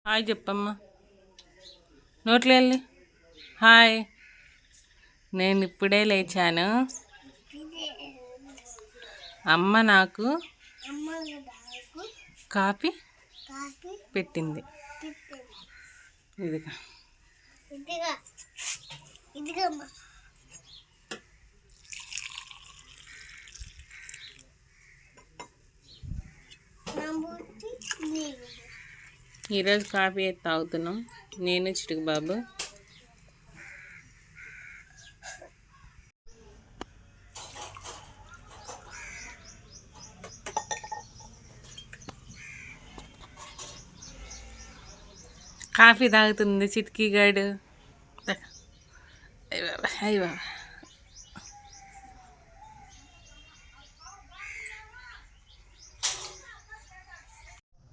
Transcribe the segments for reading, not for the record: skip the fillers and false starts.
Hi చెప్పమ్మా. నోట్లో వెళ్ళి హాయ్. నేను ఇప్పుడే లేచాను. అమ్మ నాకు కాఫీ పెట్టింది. ఇదిగా ఈరోజు కాఫీ అయితే తాగుతున్నాం నేను చిటుకు బాబు. కాఫీ తాగుతుంది చిటికీ గాడు. అయ్య బాబా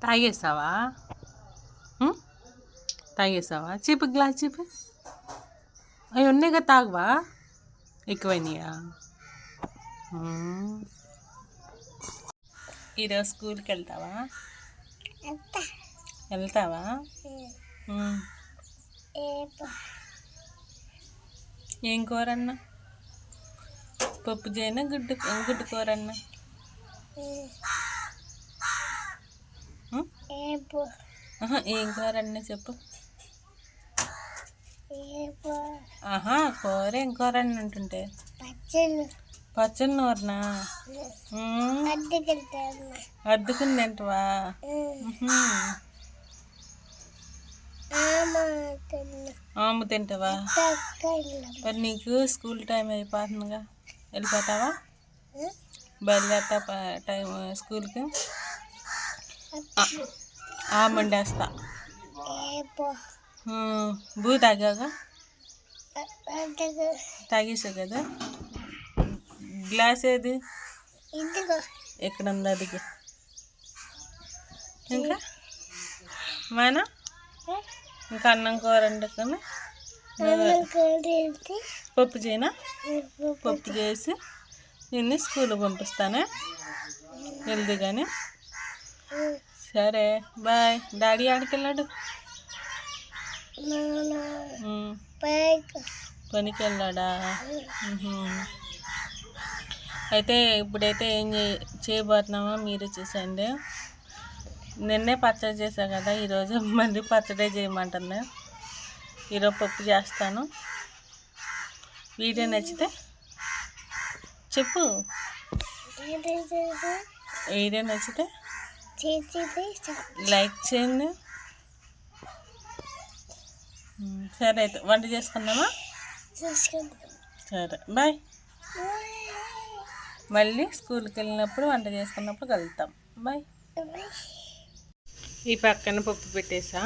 తాగేసావా? తాగేసావా? చీపు గ్లాస్ చీపు. అవి ఉన్నాయిగా తాగవా? ఎక్కువైనాయా? ఈరోజు స్కూల్కి వెళ్తావా? వెళ్తావా? ఏం కూరన్నా? పప్పు చేయనా గుడ్డు కూరన్నా? ఏం కూర అన్నా చెప్పు. కూర ఏం కూర అని అంటుంటే పచ్చడి నూరనా? అద్దుకుని తింటవా? ఆము తింటావా? మరి నీకు స్కూల్ టైం అయిపోతుందిగా, వెళ్ళిపోతావా? బయలుదేరతా టైం స్కూల్కి. ఆమండేస్తా. బూ తాగాగా తాగేసావు కదా. గ్లాస్ ఏది? ఎక్కడ ఉంది? అదిగా ఇంకా మానా ఇంకా అన్నం కూర వండుకొని పప్పు చేయనా? పప్పు చేసి నిన్ను స్కూల్కి పంపిస్తానే. వెళ్దు కానీ. సరే బాయ్. డాడీ ఆడికి వెళ్ళాడు, పనికి వెళ్ళాడా? అయితే ఇప్పుడైతే ఏం చేయబోతున్నామో మీరు చూసండి. నిన్నే పచ్చడి చేశా కదా, ఈరోజు మళ్ళీ పచ్చడే చేయమంటుంది. ఈరోజు పప్పు చేస్తాను. వీడియో నచ్చితే చెప్పు. వీడియో నచ్చితే లైక్ చేయండి. సరే అయితే వంట చేసుకుందామా? సరే బాయ్. మళ్ళీ స్కూల్కి వెళ్ళినప్పుడు వంట చేసుకున్నప్పుడు కలుద్దాం. బాయ్. ఈ పక్కన పప్పు పెట్టేసా.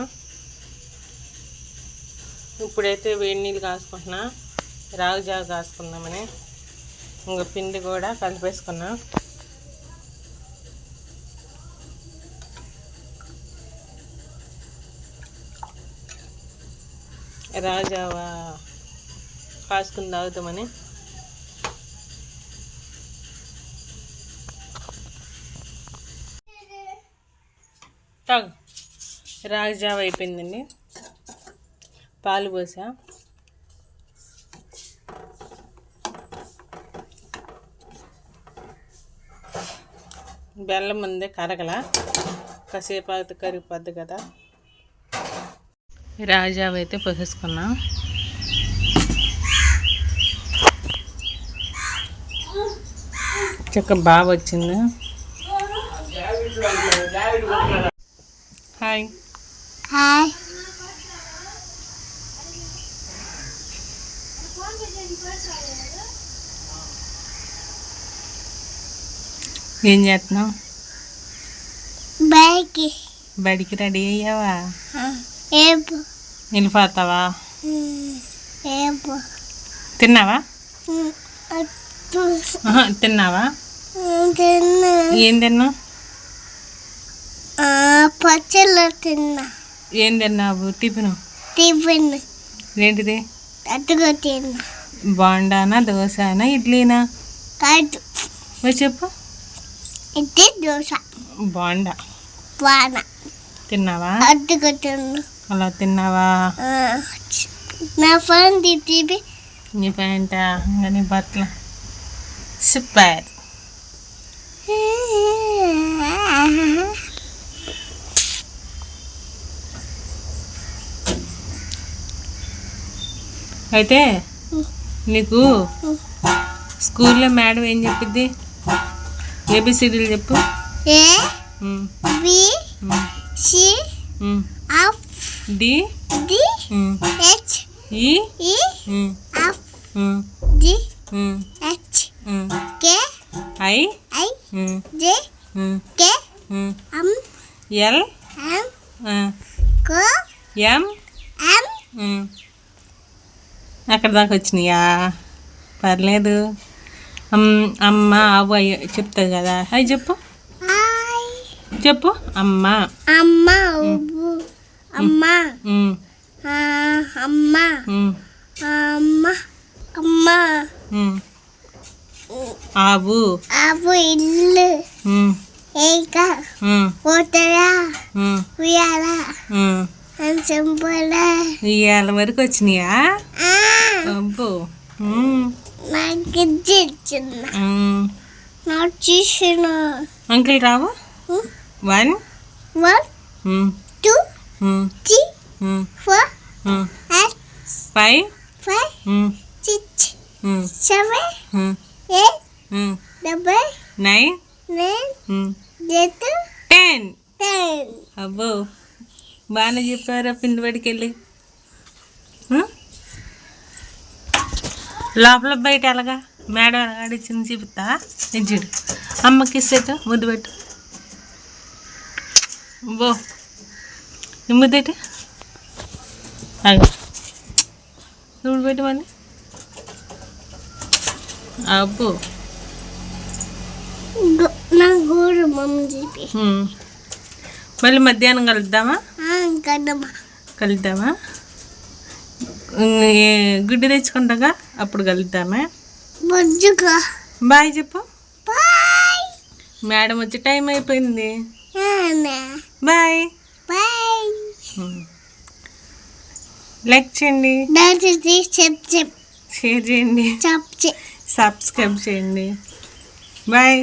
ఇప్పుడైతే వేడి నీళ్ళు కాసుకుంటున్నా, రాగి జావ కాసుకుందామని. ఇంకా పిండి కూడా కలిపేసుకున్నా. రాగి జావ కాసుకుని తాగుతామని. తాగు. రాగి జావ అయిపోయిందండి. పాలు పోసా. బెల్లం ముందే కరగల, కాసేపు అయితే కరిగిపోద్ది కదా. రాగి జావ అయితే పోసేసుకున్నా. చక్కగా బాగా వచ్చింది. Hi hi. ఏం చేస్తున్నావు? బడికి రెడీ అయ్యావా? వెళ్ళిపోతావా? తిన్నావా? తిన్నావా? ఏం తిన్నావు? పచ్చళ్ళు తిన్నా. ఏం తిన్నావు? టిఫిన్ ఏంటిది? అట్టుగా తిన్నా. బోండానా, దోశనా, ఇడ్లీనా? చెప్పు. ఇది దోశ. బోండా. తిన్నావా? అద్దగా తిన్నా. అలా తిన్నావా? నా ఫోన్ తీపి నీ ప్యాంటా ఇంకా నీ బట్టలు సూపర్. అయితే నీకు స్కూల్లో మేడం ఏం చెప్పిద్ది? ఏబిసిడీలు చెప్పు. A B C F D D H E F G H K I I J K M L M కో ఎం ఎం. అక్కడ దాకా వచ్చినాయా? పర్లేదు. అమ్మ అవ్వ చెప్తుంది కదా. అవి చెప్పు చెప్పు. అమ్మ అమ్మ అమ్మ అమ్మ అమ్మ అమ్మ. ఆవు ఆవు ఇల్లు ఏక పోతరా ఉయ్యాల చెంపల. ఇవాళ వరకు వచ్చినాయా? అబ్బో. నాకు ఇచ్చిన నాకు చూసిన అంకుల్ రావు. 1 1 2 3 4 5 6 7 8 9 10. అబ్బో బాగానే చెప్పారా పిండి బడికి వెళ్ళి. లోపల బయట ఎలాగా మేడం ఎలాగాడిచ్చింది చూపుతా. నిజుడు అమ్మకి ఇస్తేట ముద్దు పెట్టు. బో ఈ ముద్దట ఇప్పుడు పెట్టు మళ్ళీ. అబ్బో నా గోరు మమ్మీ మళ్ళీ మధ్యాహ్నం కలుద్దామా? కలుద్దామా? గుడ్డి తెచ్చుకుంటాగా అప్పుడు కలుద్దామా? బాయ్ చెప్పు. మేడం వచ్చే టైం అయిపోయింది. బాయ్. లైక్ చేయండి, షేర్ చేయండి, సబ్స్క్రైబ్ చేయండి. బాయ్.